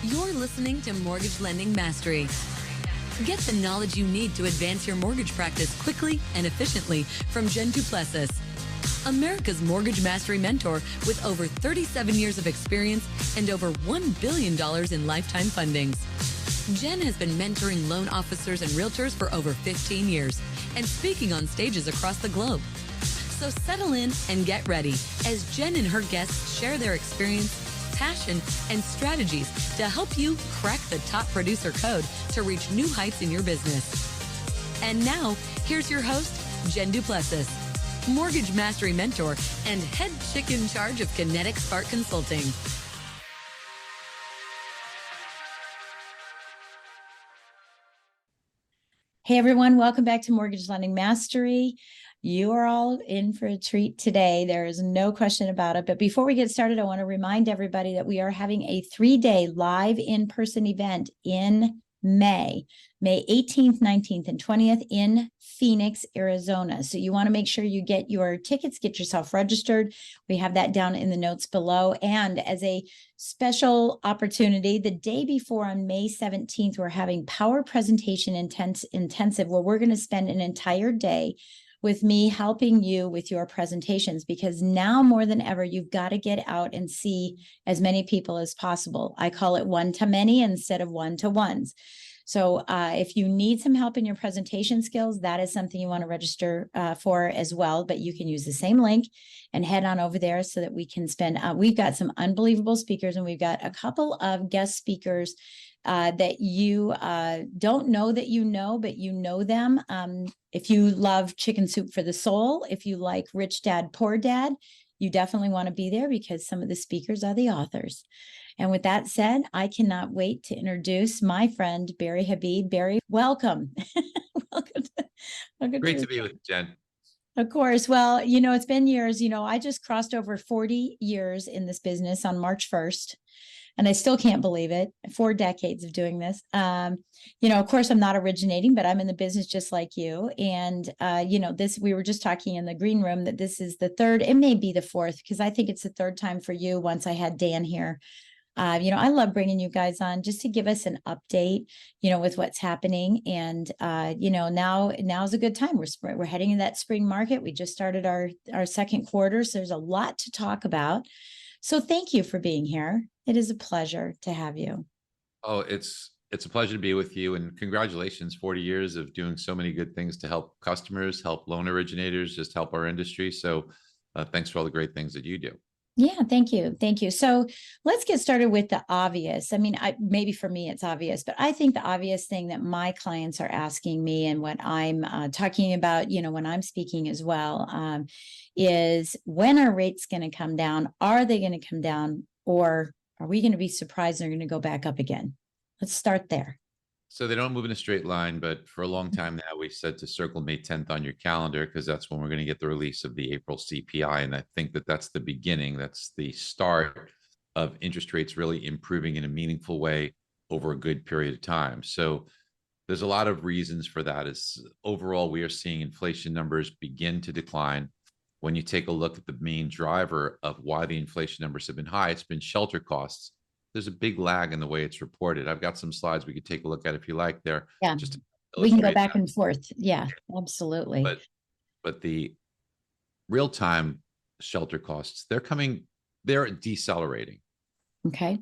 You're listening to Mortgage Lending Mastery. Get the knowledge you need to advance your mortgage practice quickly and efficiently from Jen Duplessis, America's Mortgage Mastery mentor with over 37 years of experience and over $1 billion in lifetime fundings. Jen has been mentoring loan officers and realtors for over 15 years and speaking on stages across the globe. So settle in and get ready as Jen and her guests share their experience, passion, and strategies to help you crack the top producer code to reach new heights in your business. And now, here's your host, Jen Duplessis, Mortgage Mastery Mentor and head chick in charge of Kinetic Spark Consulting. Hey everyone, welcome back to Mortgage Lending Mastery. You are all in for a treat today. There is no question about it. But before we get started, I want to remind everybody that we are having a 3-day live in-person event in May 18th, 19th, and 20th in Phoenix, Arizona. So you want to make sure you get your tickets, get yourself registered. We have that down in the notes below. And as a special opportunity, the day before on May 17th, we're having Power Presentation Intensive, where we're going to spend an entire day with me helping you with your presentations, because now more than ever, you've got to get out and see as many people as possible. I call it one-to-many instead of one-to-ones. So if you need some help in your presentation skills, that is something you want to register for as well. But you can use the same link and head on over there so that we can spend, we've got some unbelievable speakers, and we've got a couple of guest speakers that you don't know that you know, but you know them. If you love Chicken Soup for the Soul, if you like Rich Dad, Poor Dad, you definitely want to be there because some of the speakers are the authors. And with that said, I cannot wait to introduce my friend, Barry Habib. Barry, welcome. welcome Great to be with you, Jen. Of course. Well, it's been years. I just crossed over 40 years in this business on March 1st. And I still can't believe it. 4 decades of doing this. Of course, I'm not originating, but I'm in the business just like you. And, we were just talking in the green room that this is the third, it may be the fourth, because I think it's the third time for you once I had Dan here. I love bringing you guys on just to give us an update, with what's happening. And, now's a good time. We're heading in that spring market. We just started our second quarter. So there's a lot to talk about. So thank you for being here. It is a pleasure to have you. Oh, it's a pleasure to be with you, and congratulations, 40 years of doing so many good things to help customers, help loan originators, just help our industry. So thanks for all the great things that you do. Yeah, thank you. Thank you. So let's get started with the obvious. I mean, maybe for me, it's obvious, but I think the obvious thing that my clients are asking me and what I'm talking about, when I'm speaking as well, is when are rates going to come down? Are they going to come down, or are we going to be surprised they're going to go back up again? Let's start there. So they don't move in a straight line, but for a long time now, we said to circle May 10th on your calendar, because that's when we're going to get the release of the April CPI. And I think that that's the beginning. That's the start of interest rates really improving in a meaningful way over a good period of time. So there's a lot of reasons for that. Is overall, we are seeing inflation numbers begin to decline. When you take a look at the main driver of why the inflation numbers have been high, it's been shelter costs. There's a big lag in the way it's reported. I've got some slides we could take a look at if you like there. Yeah, just to we can go back that. and forth. Yeah, absolutely. But the real-time shelter costs, they're decelerating. Okay.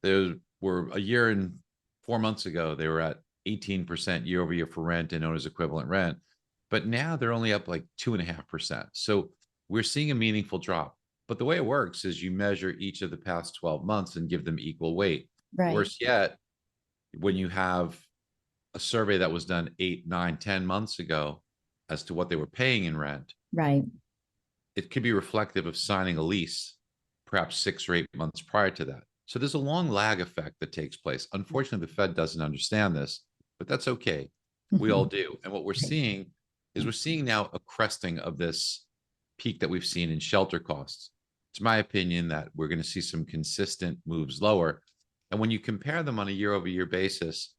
There were a year and 4 months ago, they were at 18% year over year for rent and owner's equivalent rent. But now they're only up like 2.5%. So we're seeing a meaningful drop. But the way it works is you measure each of the past 12 months and give them equal weight. Right. Worse yet, when you have a survey that was done 8, 9, 10 months ago as to what they were paying in rent, right, it could be reflective of signing a lease perhaps 6 or 8 months prior to that. So there's a long lag effect that takes place. Unfortunately, the Fed doesn't understand this, but that's okay. We all do. And what we're seeing is now a cresting of this peak that we've seen in shelter costs. It's my opinion that we're going to see some consistent moves lower. And when you compare them on a year over year basis,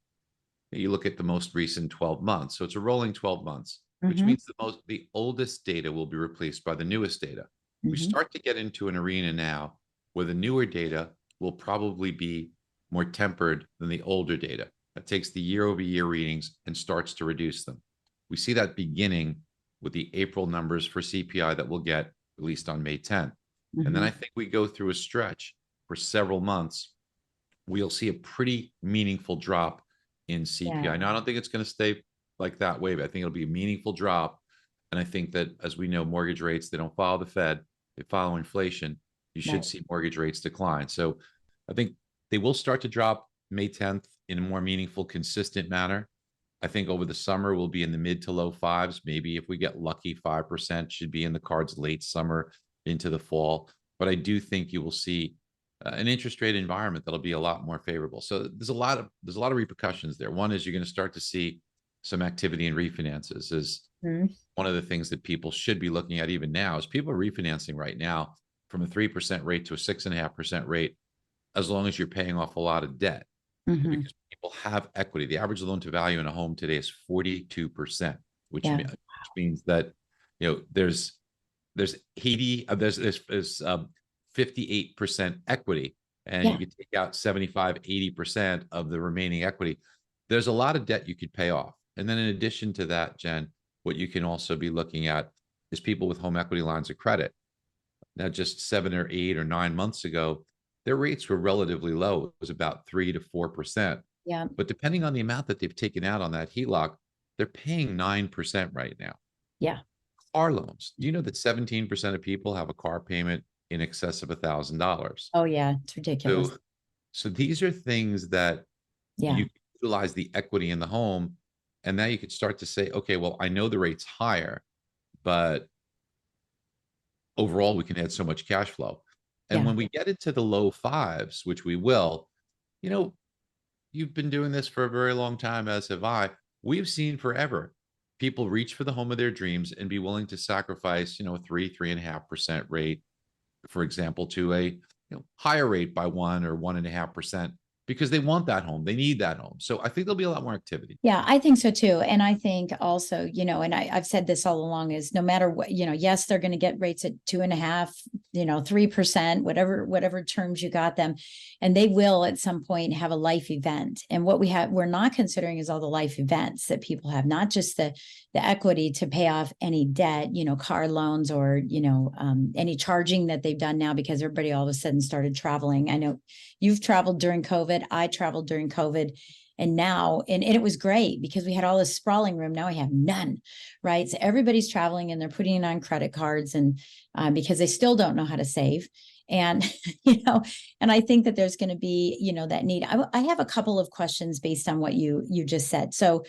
you look at the most recent 12 months. So it's a rolling 12 months, which means the oldest data will be replaced by the newest data. We start to get into an arena now where the newer data will probably be more tempered than the older data. That takes the year-over-year readings and starts to reduce them. We see that beginning with the April numbers for CPI that we'll get released on May 10th. And then I think we go through a stretch for several months. We'll see a pretty meaningful drop in CPI. Yeah. Now, I don't think it's going to stay like that way, but I think it'll be a meaningful drop. And I think that, as we know, mortgage rates, they don't follow the Fed, they follow inflation. You should Right. see mortgage rates decline. So I think they will start to drop May 10th in a more meaningful, consistent manner. I think over the summer we'll be in the mid to low fives. Maybe if we get lucky, 5% should be in the cards late summer into the fall. But I do think you will see an interest rate environment that'll be a lot more favorable. So there's a lot of repercussions there. One is you're going to start to see some activity in refinances. Is one of the things that people should be looking at even now. Is people are refinancing right now from a 3% rate to a 6.5% rate, as long as you're paying off a lot of debt. Because people have equity. The average loan to value in a home today is 42%, which means that, you know, there's 58% equity, and you could take out 75-80% of the remaining equity. There's a lot of debt you could pay off. And then in addition to that, Jen, what you can also be looking at is people with home equity lines of credit. Now, just 7 or 8 or 9 months ago, their rates were relatively low. It was about 3 to 4%. Yeah. But depending on the amount that they've taken out on that HELOC, they're paying 9% right now. Yeah. Car loans. Do you know that 17% of people have a car payment in excess of $1,000? Oh yeah, it's ridiculous. So these are things that Yeah. you utilize the equity in the home, and now you could start to say, okay, well, I know the rate's higher, but overall we can add so much cash flow. And when we get into the low fives, which we will, you know, you've been doing this for a very long time, as have I. We've seen forever people reach for the home of their dreams and be willing to sacrifice, you know, a 3.5% rate, for example, to a higher rate by 1 or 1.5%, because they want that home. They need that home. So I think there'll be a lot more activity. Yeah, I think so too. And I think also, you know, and I've said this all along, is no matter what, you know, yes, they're going to get rates at 2.5%, you know, 3%, whatever terms you got them. And they will at some point have a life event. And what we're not considering is all the life events that people have, not just the equity to pay off any debt, you know, car loans, or, you know, any charging that they've done now, because everybody all of a sudden started traveling. I know you've traveled during COVID. I traveled during COVID. And now, and it was great because we had all this sprawling room. Now we have none, right? So everybody's traveling and they're putting it on credit cards, and because they still don't know how to save. And, you know, and I think that there's going to be, you know, that need. I have a couple of questions based on what you just said. So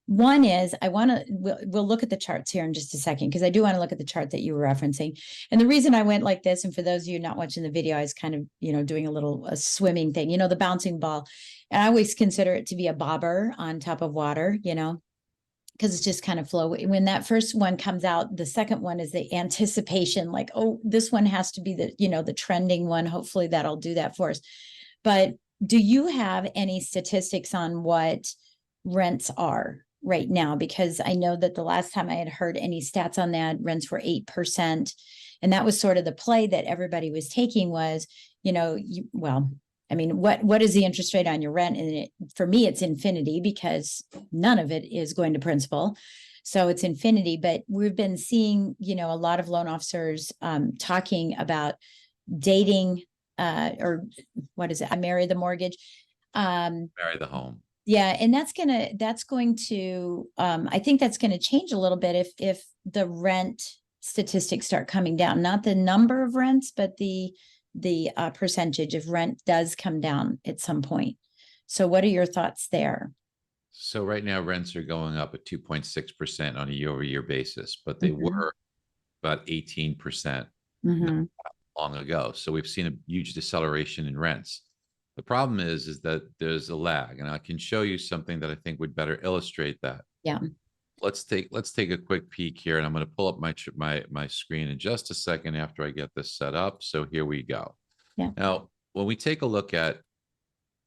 one is, we'll look at the charts here in just a second, because I do want to look at the chart that you were referencing. And the reason I went like this, and for those of you not watching the video, I was kind of, you know, doing a swimming thing, you know, the bouncing ball. And I always consider it to be a bobber on top of water, you know, because it's just kind of flow. When that first one comes out, the second one is the anticipation, like, oh, this one has to be the, you know, the trending one. Hopefully that'll do that for us. But do you have any statistics on what rents are right now? Because I know that the last time I had heard any stats on that, rents were 8%. And that was sort of the play that everybody was taking was, you know, I mean, what is the interest rate on your rent? And for me, it's infinity, because none of it is going to principal. So it's infinity. But we've been seeing, you know, a lot of loan officers talking about dating or what is it? I marry the mortgage. Marry the home. Yeah. And that's going to, I think that's going to change a little bit if the rent statistics start coming down, not the number of rents, but the percentage of rent does come down at some point. So what are your thoughts there? So right now rents are going up at 2.6% on a year-over-year basis, but they were about 18% not long ago. So we've seen a huge deceleration in rents. The problem is that there's a lag, and I can show you something that I think would better illustrate that. Yeah. Let's take a quick peek here, and I'm going to pull up my screen in just a second after I get this set up. So here we go. Yeah. Now, when we take a look at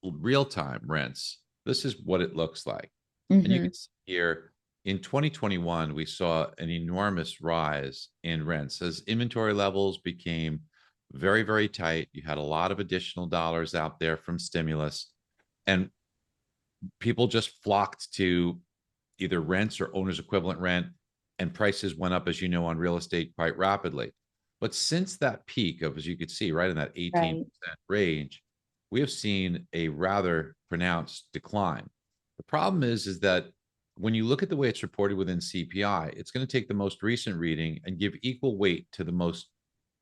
real-time rents, this is what it looks like. And you can see here in 2021, we saw an enormous rise in rents as inventory levels became very, very tight. You had a lot of additional dollars out there from stimulus. And people just flocked to either rents or owner's equivalent rent, and prices went up, as you know, on real estate quite rapidly. But since that peak of, as you could see, right in that 18% range, we have seen a rather pronounced decline. The problem is that when you look at the way it's reported within CPI, it's going to take the most recent reading and give equal weight to the most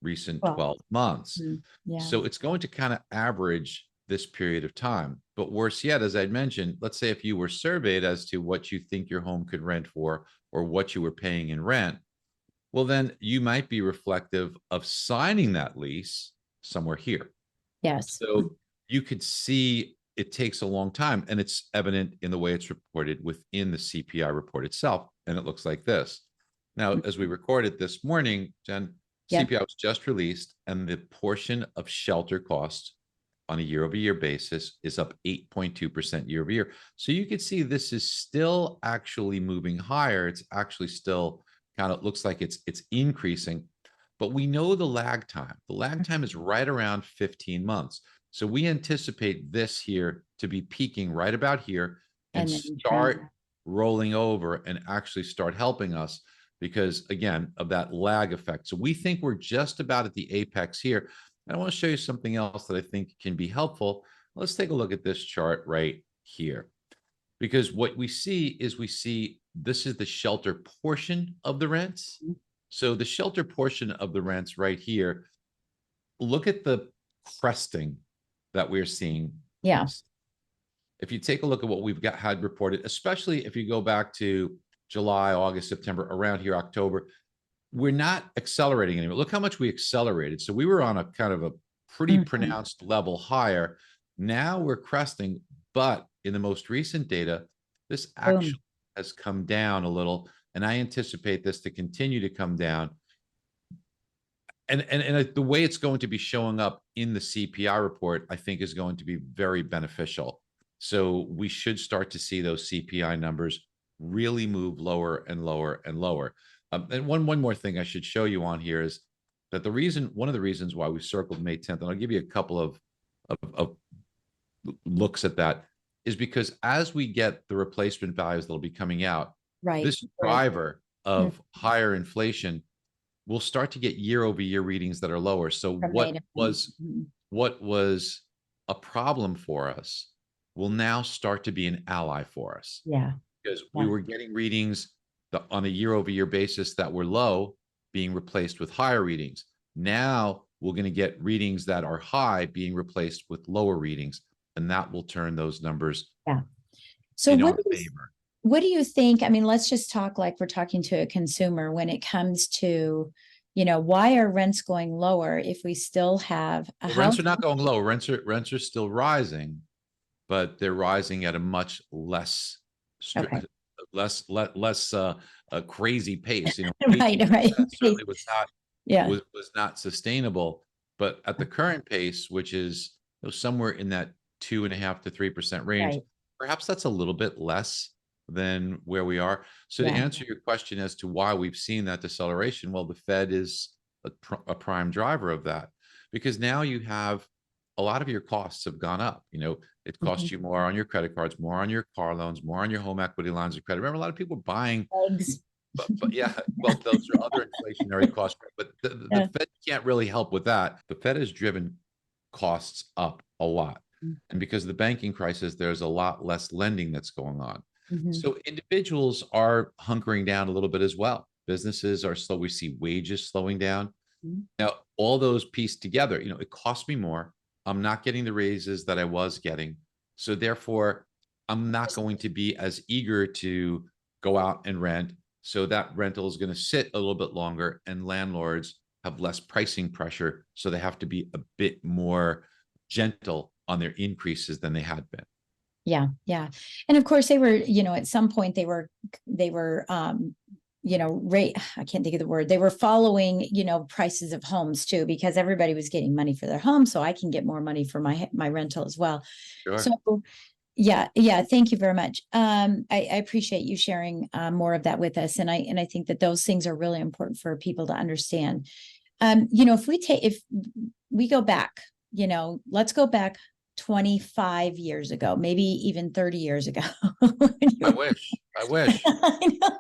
recent 12 months. Yeah. So it's going to kind of average this period of time. But worse yet, as I mentioned, let's say if you were surveyed as to what you think your home could rent for or what you were paying in rent, well, then you might be reflective of signing that lease somewhere here. Yes. So you could see it takes a long time, and it's evident in the way it's reported within the CPI report itself. And it looks like this. Now, as we recorded this morning, Jen, CPI was just released, and the portion of shelter costs on a year-over-year basis is up 8.2% year-over-year. So you can see this is still actually moving higher. It's actually still kind of looks like it's increasing, but we know the lag time. The lag time is right around 15 months. So we anticipate this here to be peaking right about here and start rolling over and actually start helping us because, again, of that lag effect. So we think we're just about at the apex here. I want to show you something else that I think can be helpful. Let's take a look at this chart right here. Because what we see is this is the shelter portion of the rents. So the shelter portion of the rents right here, look at the cresting that we're seeing. Yeah. If you take a look at what we've had reported, especially if you go back to July, August, September, around here, October, we're not accelerating anymore. Look how much we accelerated. So we were on a kind of a pretty pronounced level higher. Now we're cresting, but in the most recent data, this actually has come down a little, and I anticipate this to continue to come down. And the way it's going to be showing up in the CPI report, I think, is going to be very beneficial. So we should start to see those CPI numbers really move lower and lower and lower. And one more thing I should show you on here is that one of the reasons why we circled May 10th, and I'll give you a couple of looks at that, is because as we get the replacement values that'll be coming out, this driver of higher inflation will start to get year-over-year readings that are lower. So what was a problem for us will now start to be an ally for us. Yeah. Because we were getting readings on a year-over-year basis that were low being replaced with higher readings. Now we're going to get readings that are high being replaced with lower readings, and that will turn those numbers So in our favor. What do you think? I mean, let's just talk like we're talking to a consumer when it comes to, why are rents going lower if we still have a house? Rents are not going low. Rents are still rising, but they're rising at a much less a crazy pace. Right. Certainly was not sustainable. But at the current pace, which is somewhere in that 2.5% to 3% range, perhaps that's a little bit less than where we are. So to answer your question as to why we've seen that deceleration, well, the Fed is a prime driver of that, because now you have a lot of your costs have gone up. It costs you more on your credit cards, more on your car loans, more on your home equity lines of credit. Remember, a lot of people buying eggs. But yeah, well, those are other inflationary costs. But the Fed can't really help with that. The Fed has driven costs up a lot. And because of the banking crisis, there's a lot less lending that's going on. So individuals are hunkering down a little bit as well. Businesses are slow. We see wages slowing down. Now, all those pieced together, it costs me more. I'm not getting the raises that I was getting. So therefore, I'm not going to be as eager to go out and rent. So that rental is going to sit a little bit longer, and landlords have less pricing pressure. So they have to be a bit more gentle on their increases than they had been. Yeah. And of course they were, at some point they were, I can't think of the word. They were following, prices of homes too, because everybody was getting money for their home. So I can get more money for my rental as well. Sure. So yeah. Thank you very much. I appreciate you sharing more of that with us. And I think that those things are really important for people to understand. If we go back, let's go back 25 years ago, maybe even 30 years ago. I wish. I wish. I know.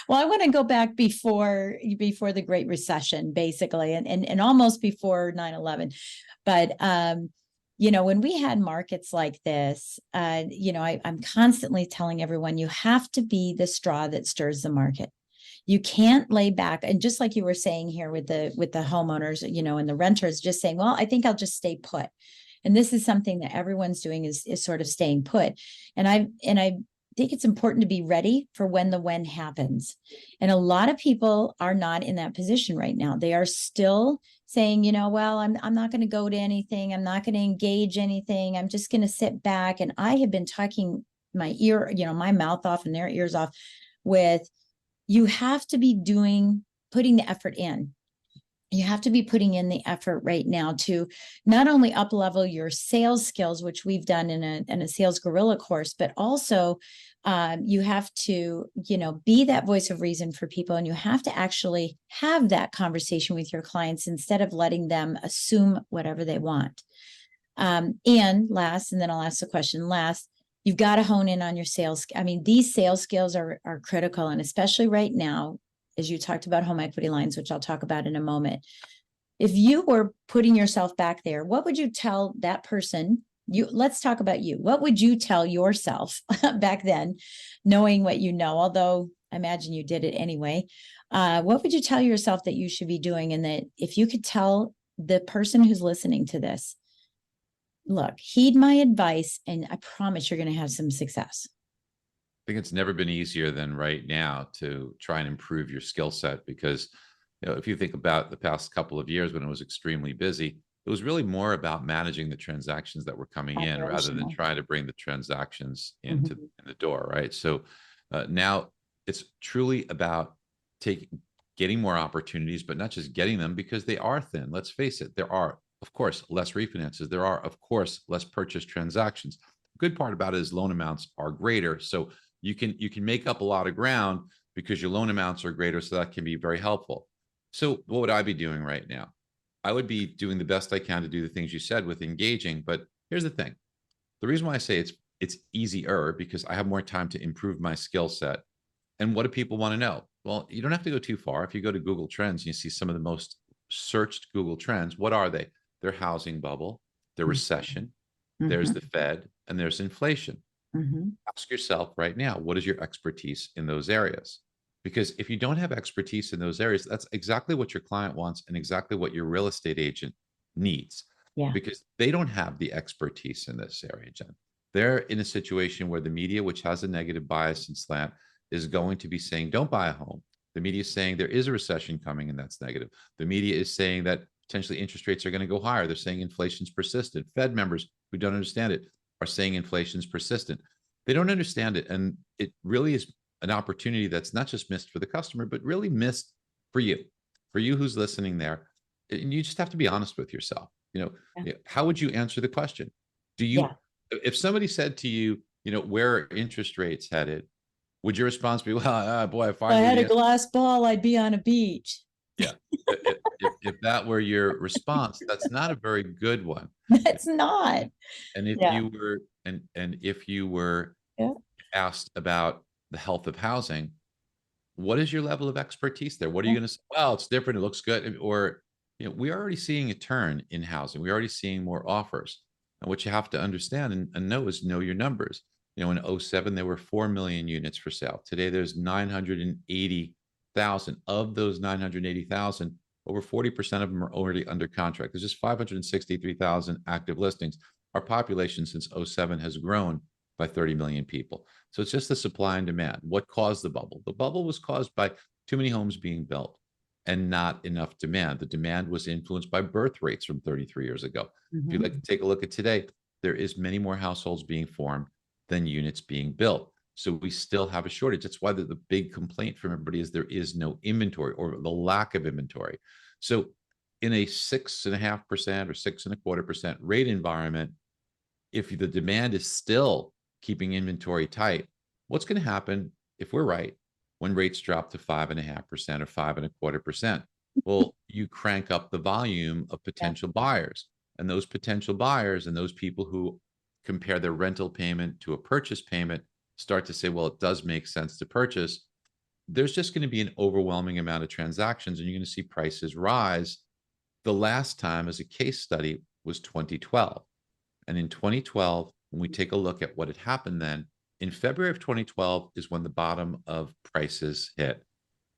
Well, I want to go back before the Great Recession, basically, and almost before 9/11. But when we had markets like this, I'm constantly telling everyone you have to be the straw that stirs the market. You can't lay back. And just like you were saying here with the homeowners, and the renters just saying, well, I think I'll just stay put. And this is something that everyone's doing is sort of staying put. And I think it's important to be ready for when happens. And a lot of people are not in that position right now. They are still saying, well, I'm not going to go to anything. I'm not going to engage anything. I'm just going to sit back. And I have been talking my mouth off and their ears off with, you have to be putting the effort in. You have to be putting in the effort right now to not only up level your sales skills, which we've done in a sales gorilla course, but also you have to, be that voice of reason for people. And you have to actually have that conversation with your clients instead of letting them assume whatever they want. And then I'll ask the question last, you've got to hone in on your sales. I mean, these sales skills are critical. And especially right now, as you talked about home equity lines, which I'll talk about in a moment. If you were putting yourself back there, what would you tell that person? Let's talk about you. What would you tell yourself back then, knowing what you know, although I imagine you did it anyway. What would you tell yourself that you should be doing? And that if you could tell the person who's listening to this, look, heed my advice, and I promise you're going to have some success. I think it's never been easier than right now to try and improve your skill set, because if you think about the past couple of years when it was extremely busy, it was really more about managing the transactions that were coming in rather than trying to bring the transactions in the door, right? So now it's truly about getting more opportunities, but not just getting them, because they are thin. Let's face it, there are, of course, less refinances. There are, of course, less purchase transactions. The good part about it is loan amounts are greater. So you can make up a lot of ground because your loan amounts are greater. So that can be very helpful. So what would I be doing right now? I would be doing the best I can to do the things you said with engaging. But here's the thing. The reason why I say it's easier, because I have more time to improve my skill set. And what do people want to know? Well, you don't have to go too far. If you go to Google Trends, you see some of the most searched Google Trends. What are they? Their housing bubble, their recession, there's the Fed, and there's inflation. Ask yourself right now, what is your expertise in those areas? Because if you don't have expertise in those areas, that's exactly what your client wants and exactly what your real estate agent needs. Yeah. Because they don't have the expertise in this area, Jen. They're in a situation where the media, which has a negative bias and slant, is going to be saying, don't buy a home. The media is saying there is a recession coming and that's negative. The media is saying that potentially interest rates are going to go higher. They're saying inflation's persistent. Fed members who don't understand it are saying inflation's persistent. They don't understand it. And it really is an opportunity that's not just missed for the customer, but really missed for you who's listening there. And you just have to be honest with yourself. How would you answer the question? If somebody said to you, where are interest rates headed? Would your response be, well, boy, if I had a glass ball, I'd be on a beach. Yeah. If that were your response, that's not a very good one. That's not. And if you were asked about the health of housing, what is your level of expertise there? What are you going to say? Well, it's different. It looks good. Or, we're already seeing a turn in housing. We're already seeing more offers. And what you have to understand and know is know your numbers. In 2007, there were 4 million units for sale. Today, there's 980,000. Of those 980,000, over 40% of them are already under contract. There's just 563,000 active listings. Our population since 2007 has grown by 30 million people. So it's just the supply and demand. What caused the bubble? The bubble was caused by too many homes being built and not enough demand. The demand was influenced by birth rates from 33 years ago. If you'd like to take a look at today, there is many more households being formed than units being built. So we still have a shortage. That's why the big complaint from everybody is there is no inventory or the lack of inventory. So in a 6.5% or 6.25% rate environment, if the demand is still keeping inventory tight, what's going to happen if we're right when rates drop to 5.5% or 5.25%? Well, you crank up the volume of potential buyers. And those potential buyers and those people who compare their rental payment to a purchase payment start to say, well, it does make sense to purchase. There's just going to be an overwhelming amount of transactions and you're going to see prices rise. The last time as a case study was 2012. And in 2012, when we take a look at what had happened then, in February of 2012 is when the bottom of prices hit.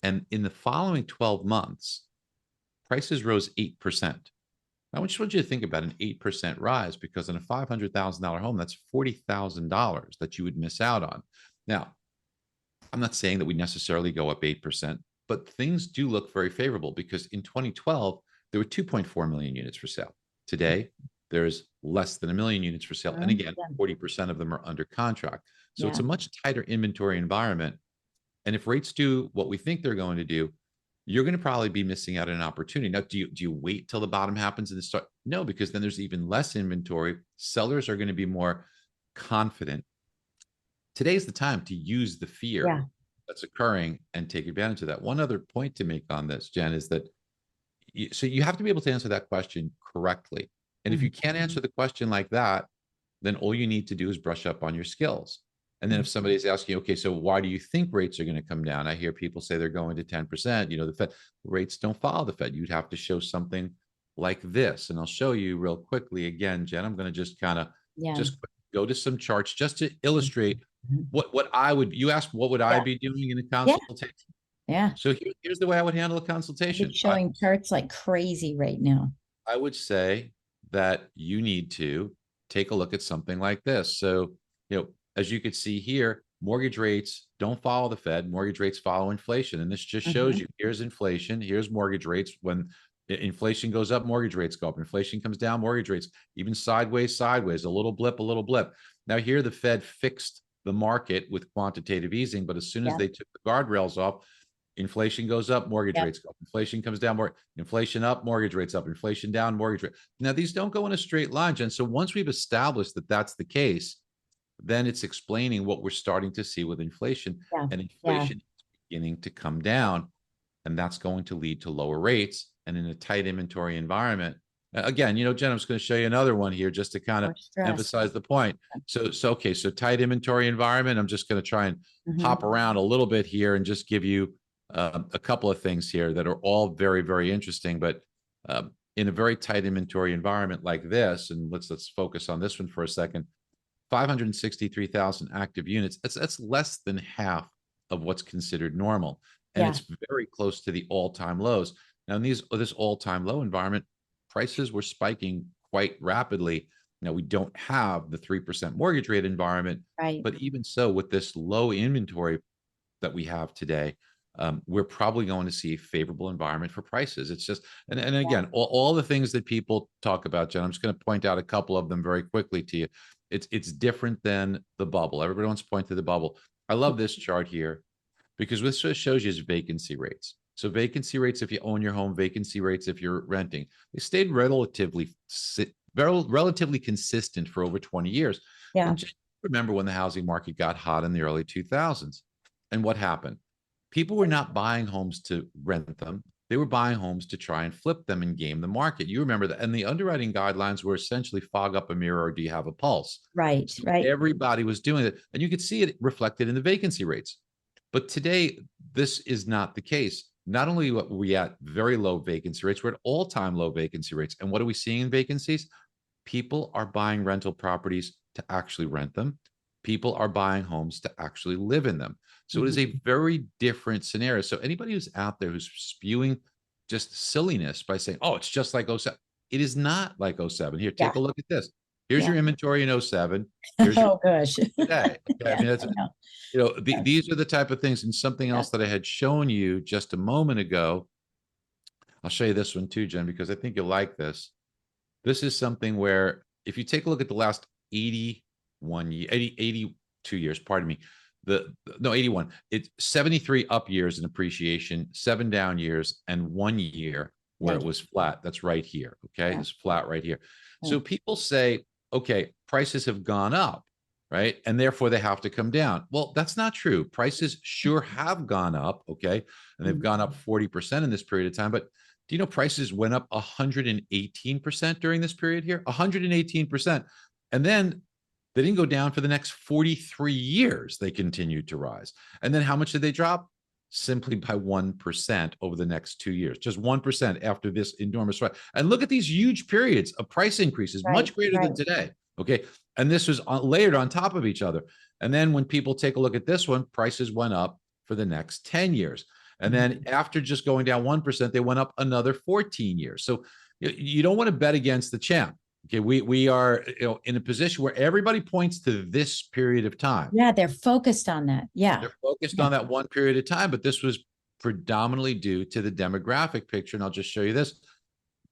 And in the following 12 months, prices rose 8%. Now, I just want you to think about an 8% rise, because in a $500,000 home, that's $40,000 that you would miss out on. Now, I'm not saying that we necessarily go up 8%, but things do look very favorable, because in 2012, there were 2.4 million units for sale. Today, there's less than 1 million units for sale. And again, 40% of them are under contract. So it's a much tighter inventory environment. And if rates do what we think they're going to do, you're going to probably be missing out on an opportunity. Now, do you wait till the bottom happens and then start? No, because then there's even less inventory. Sellers are going to be more confident. Today's the time to use the fear that's occurring and take advantage of that. One other point to make on this, Jen, is that so you have to be able to answer that question correctly. And if you can't answer the question like that, then all you need to do is brush up on your skills. And then if somebody's asking, okay, so why do you think rates are going to come down? I hear people say they're going to 10%. You know, the Fed rates don't follow the Fed. You'd have to show something like this. And I'll show you real quickly again, Jen. I'm going to just kind of just go to some charts just to illustrate what I would, you asked, what would I be doing in a consultation? Yeah. So here's the way I would handle a consultation. It's showing charts like crazy right now. I would say that you need to take a look at something like this. So, you know, as you could see here, mortgage rates don't follow the Fed. Mortgage rates follow inflation. And this just shows you, here's inflation, here's mortgage rates. When inflation goes up, mortgage rates go up. Inflation comes down, mortgage rates, even sideways, a little blip, a little blip. Now here, the Fed fixed the market with quantitative easing, but as soon as they took the guardrails off, inflation goes up, mortgage rates go up. Inflation comes down, more inflation up, mortgage rates up. Inflation down, mortgage rate. Now these don't go in a straight line, Jen. So once we've established that that's the case, then it's explaining what we're starting to see with inflation, and inflation is beginning to come down, and that's going to lead to lower rates. And in a tight inventory environment, again, you know, Jen, I'm just going to show you another one here just to kind of emphasize the point. So tight inventory environment. I'm just going to try and hop around a little bit here and just give you a couple of things here that are all very, very interesting. But in a very tight inventory environment like this, and let's focus on this one for a second. 563,000 active units. That's less than half of what's considered normal, and it's very close to the all-time lows. Now, in this all-time low environment, prices were spiking quite rapidly. Now, we don't have the 3% mortgage rate environment, but even so, with this low inventory that we have today, we're probably going to see a favorable environment for prices. It's just, and again, all the things that people talk about, Jen, I'm just going to point out a couple of them very quickly to you. It's different than the bubble. Everybody wants to point to the bubble. I love this chart here because this just shows you is vacancy rates. So vacancy rates if you own your home, vacancy rates if you're renting, they stayed relatively consistent for over 20 years. Just remember when the housing market got hot in the early 2000s, and what happened? People were not buying homes to rent them. They were buying homes to try and flip them and game the market. You remember that. And the underwriting guidelines were essentially fog up a mirror or do you have a pulse? Right. Everybody was doing it. And you could see it reflected in the vacancy rates. But today, this is not the case. Not only are we at very low vacancy rates, we're at all-time low vacancy rates. And what are we seeing in vacancies? People are buying rental properties to actually rent them. People are buying homes to actually live in them. So it is a very different scenario. So anybody who's out there who's spewing just silliness by saying, oh, it's just like 07. It is not like 07. Here, take a look at this. Here's your inventory in 07. Here's oh, gosh. Today. Okay? I mean, that's, you know, these are the type of things. And something else that I had shown you just a moment ago. I'll show you this one too, Jen, because I think you'll like this. This is something where if you take a look at the last 82 years, pardon me, 81, it's 73 up years in appreciation, 7 down years, and 1 year where it was flat. That's right here. Okay. It's flat right here. So people say, okay, prices have gone up, right? And therefore they have to come down. Well, that's not true. Prices sure have gone up. Okay. And they've gone up 40% in this period of time, but Do you know prices went up 118% during this period here? 118%. And then they didn't go down for the next 43 years. They continued to rise. And then how much did they drop? Simply by 1% over the next 2 years, just 1% after this enormous rise. And look at these huge periods of price increases, much greater than today. Okay. And this was layered on top of each other. And then when people take a look at this one, prices went up for the next 10 years. And then after just going down 1%, they went up another 14 years. So you don't want to bet against the champ. Okay, we are in a position where everybody points to this period of time. Yeah, they're focused on that. Yeah, they're focused on that one period of time, but this was predominantly due to the demographic picture. And I'll just show you this.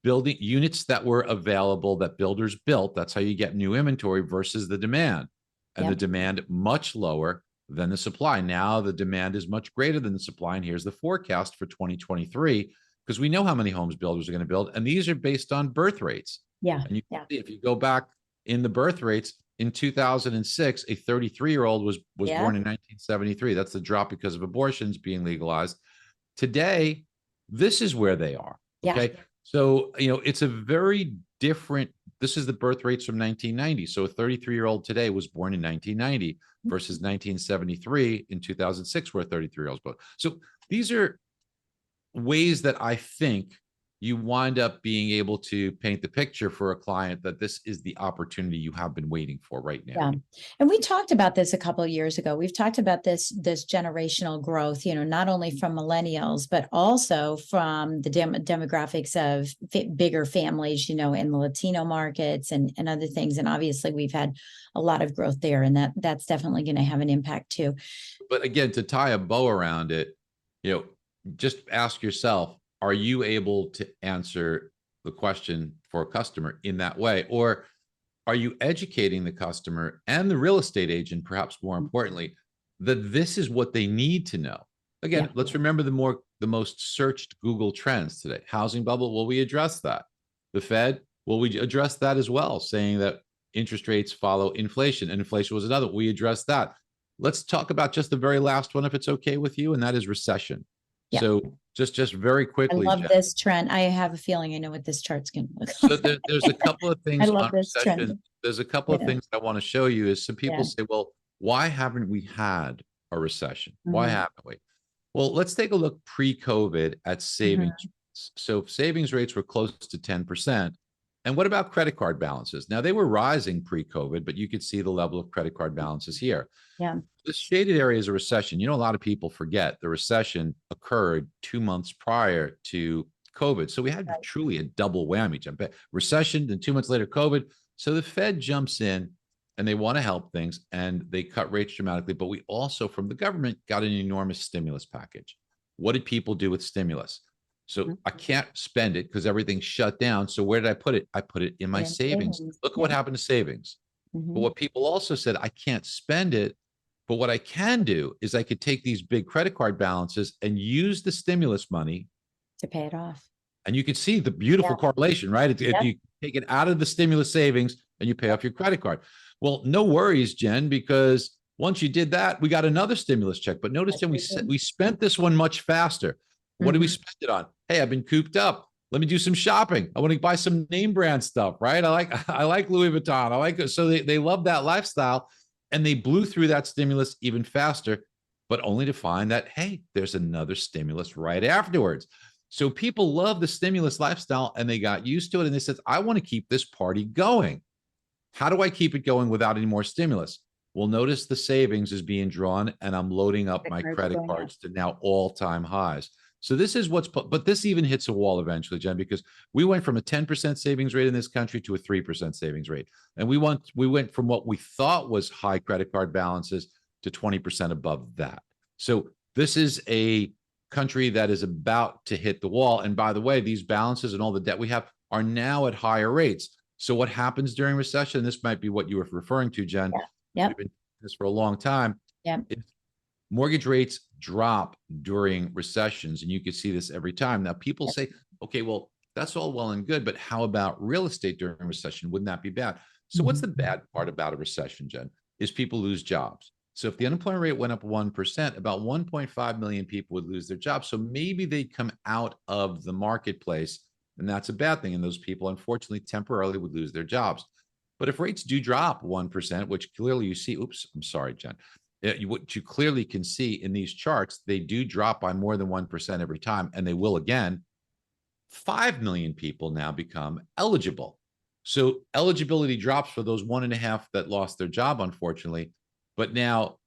Building units that were available that builders built. That's how you get new inventory versus the demand. And the demand much lower than the supply. Now the demand is much greater than the supply. And here's the forecast for 2023, because we know how many homes builders are going to build. And these are based on birth rates. Yeah. And you can see, if you go back in the birth rates, in 2006, a 33-year-old was born in 1973. That's the drop because of abortions being legalized. Today, this is where they are. Okay. So, it's a very different, this is the birth rates from 1990. So a 33-year-old today was born in 1990 versus 1973 in 2006, where 33-year-olds born. So these are ways that I think you wind up being able to paint the picture for a client that this is the opportunity you have been waiting for right now. Yeah. And we talked about this a couple of years ago. We've talked about this generational growth, not only from millennials, but also from the demographics of bigger families, in the Latino markets and other things. And obviously we've had a lot of growth there, and that's definitely going to have an impact too. But again, to tie a bow around it, just ask yourself, are you able to answer the question for a customer in that way? Or are you educating the customer and the real estate agent, perhaps more importantly, that this is what they need to know? Again, let's remember the most searched Google trends today. Housing bubble, will we address that? The Fed, will we address that as well, saying that interest rates follow inflation, and inflation was another. We address that. Let's talk about just the very last one, if it's okay with you, and that is recession. Yeah. So just very quickly. I love this trend. I have a feeling I know what this chart's going to look like. So there's a couple of things. I love this trend. There's a couple of things I want to show you. Is some people say, well, why haven't we had a recession? Why haven't we? Well, let's take a look pre-COVID at savings rates. So savings rates were close to 10%. And what about credit card balances? Now, they were rising pre-COVID, but you could see the level of credit card balances here. Yeah. The shaded area is a recession. A lot of people forget the recession occurred 2 months prior to COVID. So we had truly a double whammy jump. Recession, then 2 months later, COVID. So the Fed jumps in and they want to help things, and they cut rates dramatically. But we also, from the government, got an enormous stimulus package. What did people do with stimulus? So I can't spend it because everything's shut down. So where did I put it? I put it in my savings. Look at what happened to savings. But what people also said, I can't spend it. But what I can do is I could take these big credit card balances and use the stimulus money to pay it off. And you can see the beautiful correlation, right? You take it out of the stimulus savings and you pay off your credit card. Well, no worries, Jen, because once you did that, we got another stimulus check. But notice, Jen, we spent this one much faster. What did we spend it on? Hey, I've been cooped up. Let me do some shopping. I want to buy some name brand stuff, right? I like Louis Vuitton. I like it. So they love that lifestyle, and they blew through that stimulus even faster, but only to find that, hey, there's another stimulus right afterwards. So people love the stimulus lifestyle, and they got used to it. And they said, I want to keep this party going. How do I keep it going without any more stimulus? Well, notice the savings is being drawn, and I'm loading up my credit cards to now all-time highs. So this is but this even hits a wall eventually, Jen, because we went from a 10% savings rate in this country to a 3% savings rate. And we went from what we thought was high credit card balances to 20% above that. So this is a country that is about to hit the wall. And by the way, these balances and all the debt we have are now at higher rates. So what happens during recession, this might be what you were referring to, Jen. We've been doing this for a long time. Mortgage rates drop during recessions, and you can see this every time. Now, people say, okay, well, that's all well and good, but how about real estate during a recession? Wouldn't that be bad? So what's the bad part about a recession, Jen? Is people lose jobs. So if the unemployment rate went up 1%, about 1.5 million people would lose their jobs. So maybe they'd come out of the marketplace, and that's a bad thing. And those people, unfortunately, temporarily would lose their jobs. But if rates do drop 1%, which clearly you see, oops, I'm sorry, Jen. What you clearly can see in these charts, they do drop by more than 1% every time, and they will again. 5 million people now become eligible. So eligibility drops for those 1.5 that lost their job, unfortunately. But now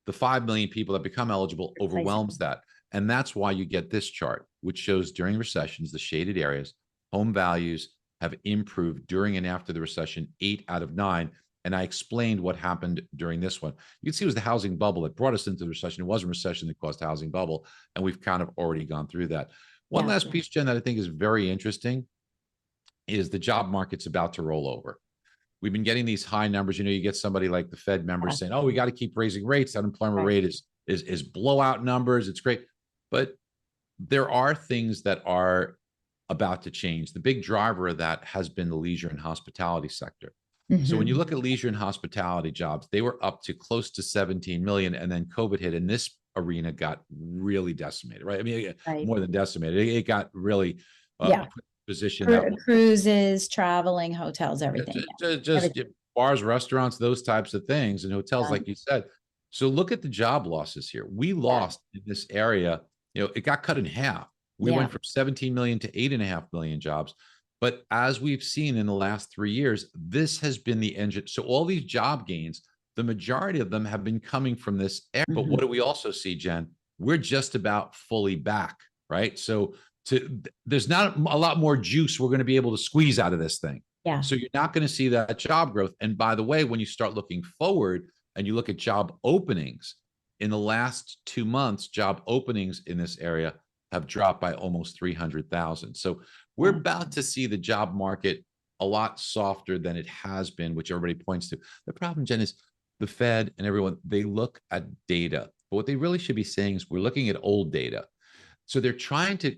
the 5 million people that become eligible overwhelms that. And that's why you get this chart, which shows during recessions, the shaded areas, home values have improved during and after the recession, 8 out of 9. And I explained what happened during this one. You can see it was the housing bubble that brought us into the recession. It wasn't a recession that caused housing bubble. And we've kind of already gone through that. One last piece, Jen, that I think is very interesting is the job market's about to roll over. We've been getting these high numbers. You get somebody like the Fed members saying, oh, we got to keep raising rates. The unemployment rate is blowout numbers. It's great. But there are things that are about to change. The big driver of that has been the leisure and hospitality sector. So when you look at leisure and hospitality jobs, they were up to close to 17 million. And then COVID hit and this arena got really decimated, right? I mean, more than decimated. It got really positioned. Cruises, traveling, hotels, everything. Just everything. Bars, restaurants, those types of things, and hotels, like you said. So look at the job losses here. We lost in this area, it got cut in half. We went from 17 million to 8.5 million jobs. But as we've seen in the last 3 years, this has been the engine. So all these job gains, the majority of them have been coming from this area. But what do we also see, Jen? We're just about fully back, right? So there's not a lot more juice we're going to be able to squeeze out of this thing. Yeah. So you're not going to see that job growth. And by the way, when you start looking forward and you look at job openings in the last 2 months, job openings in this area have dropped by almost 300,000. So we're about to see the job market a lot softer than it has been, which everybody points to. The problem, Jen, is the Fed and everyone, they look at data. But what they really should be saying is we're looking at old data. So they're trying to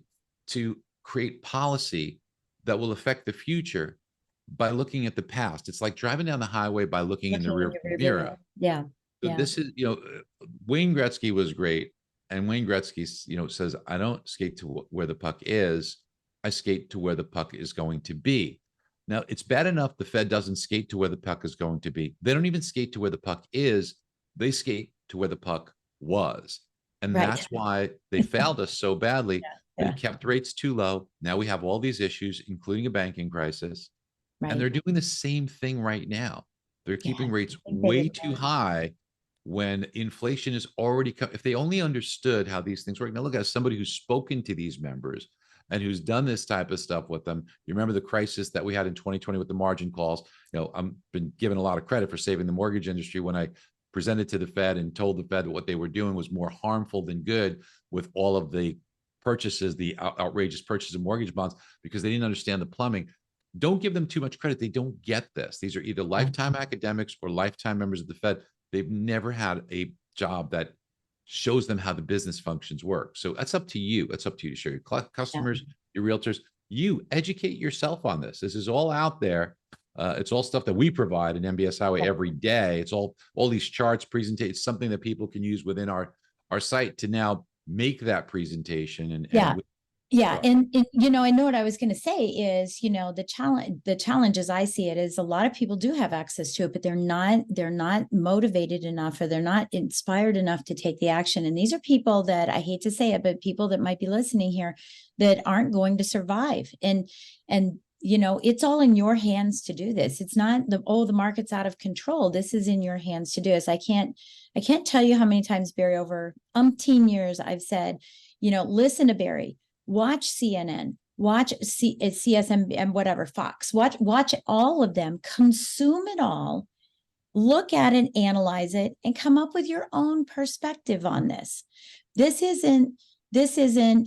create policy that will affect the future by looking at the past. It's like driving down the highway by looking in the rear mirror. Yeah. So this is, Wayne Gretzky was great. And Wayne Gretzky, says, I don't skate to where the puck is. I skate to where the puck is going to be. Now, it's bad enough the Fed doesn't skate to where the puck is going to be. They don't even skate to where the puck is. They skate to where the puck was. And that's why they failed us so badly. They kept rates too low. Now we have all these issues, including a banking crisis. And they're doing the same thing right now. They're keeping rates way too high when inflation is already come. If they only understood how these things work. Now look, as somebody who's spoken to these members and who's done this type of stuff with them, you remember the crisis that we had in 2020 with the margin calls. I've been given a lot of credit for saving the mortgage industry when I presented to the Fed and told the Fed what they were doing was more harmful than good with all of the purchases, the outrageous purchase of mortgage bonds, because they didn't understand the plumbing. Don't give them too much credit. They don't get this. These are either lifetime academics or lifetime members of the Fed. They've never had a job that shows them how the business functions work. So that's up to you. That's up to you to show your customers, your realtors. You educate yourself on this. This is all out there. It's all stuff that we provide in MBS Highway every day. It's all these charts, presentations, something that people can use within our site to now make that presentation. And I know what I was going to say is, the challenge as I see it is a lot of people do have access to it, but they're not motivated enough, or they're not inspired enough to take the action. And these are people that, I hate to say it, but people that might be listening here that aren't going to survive. And it's all in your hands to do this. It's not the market's out of control. This is in your hands to do this. I can't tell you how many times, Barry, over umpteen years, I've said, listen to Barry, watch CNN, watch CSM and whatever, Fox, watch all of them, consume it all, look at it, analyze it, and come up with your own perspective on this. This isn't,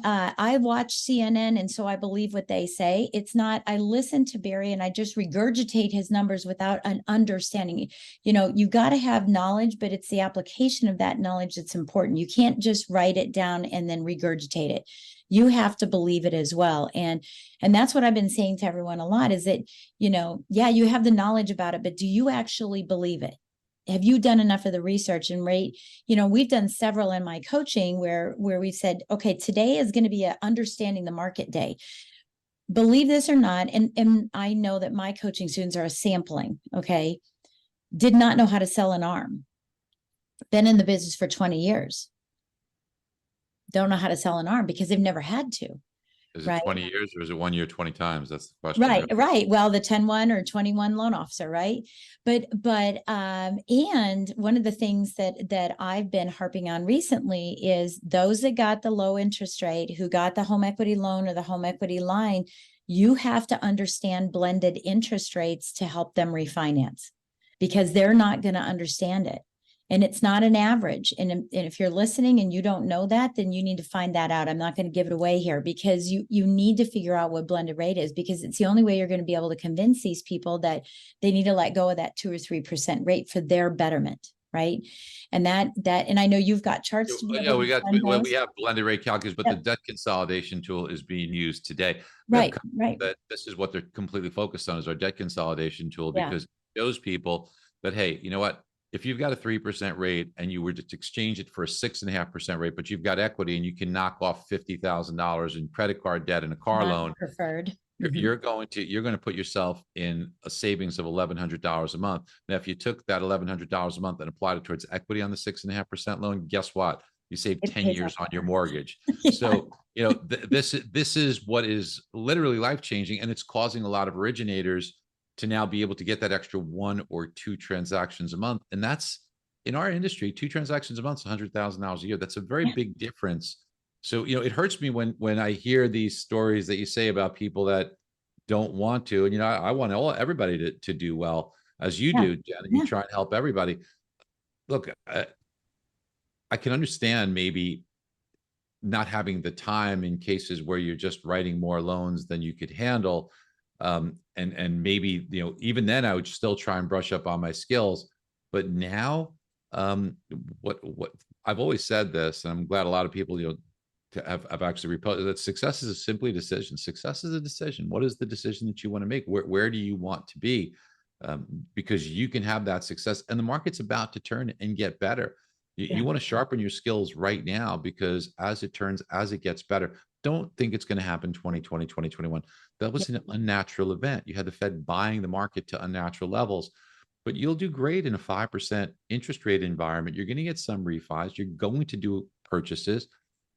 I watch CNN and so I believe what they say. It's not, I listen to Barry and I just regurgitate his numbers without an understanding. You got to have knowledge, but it's the application of that knowledge that's important. You can't just write it down and then regurgitate it. You have to believe it as well. And that's what I've been saying to everyone a lot is that, you have the knowledge about it, but do you actually believe it? have you done enough of the research and rate? We've done several in my coaching where we said, okay, today is going to be a understanding the market day. Believe this or not, and I know that my coaching students are a sampling, okay, did not know how to sell an arm. Been in the business for 20 years. Don't know how to sell an arm because they've never had to. Is it Right. 20 years or is it 1 year 20 times? That's the question. Right. Well, the 10-1 or 21 loan officer, right? But and one of the things that I've been harping on recently is those that got the low interest rate, who got the home equity loan or the home equity line, you have to understand blended interest rates to help them refinance, because they're not going to understand it. And it's not an average. And if you're listening and you don't know that, then you need to find that out. I'm not going to give it away here, because you need to figure out what blended rate is, because it's the only way you're going to be able to convince these people that they need to let go of that 2 or 3% rate for their betterment. Right. And and I know you've got charts to be able we have blended rate calculus, but Yep. the debt consolidation tool is being used today. Right. That this is what they're completely focused on, is our debt consolidation tool, Yeah. because it shows people that, hey, you know what? If you've got a 3% rate and you were to exchange it for a 6.5% rate, but you've got equity and you can knock off $50,000 in credit card debt and a car loan, preferred. you're going to put yourself in a savings of $1,100 a month. Now, if you took that $1,100 a month and applied it towards equity on the 6.5% loan, guess what? You save 10 years on your mortgage. Yeah. So, this is what is literally life-changing, and it's causing a lot of originators to now be able to get that extra 1 or 2 transactions a month. And that's, in our industry, 2 transactions a month is $100,000 a year. That's a very big difference. So, it hurts me when I hear these stories that you say about people that don't want to. And, I want everybody to do well, as you do, Jen, and you try and help everybody. Look, I can understand maybe not having the time in cases where you're just writing more loans than you could handle. And maybe, even then I would still try and brush up on my skills. But now, what I've always said this, and I'm glad a lot of people, have actually reposed that success is simply a decision. Success is a decision. What is the decision that you want to make? Where do you want to be? Because you can have that success, and the market's about to turn and get better. You want to sharpen your skills right now, because as it gets better, don't think it's going to happen 2020, 2021. That was an unnatural event. You had the Fed buying the market to unnatural levels, but you'll do great in a 5% interest rate environment. You're going to get some refis. You're going to do purchases.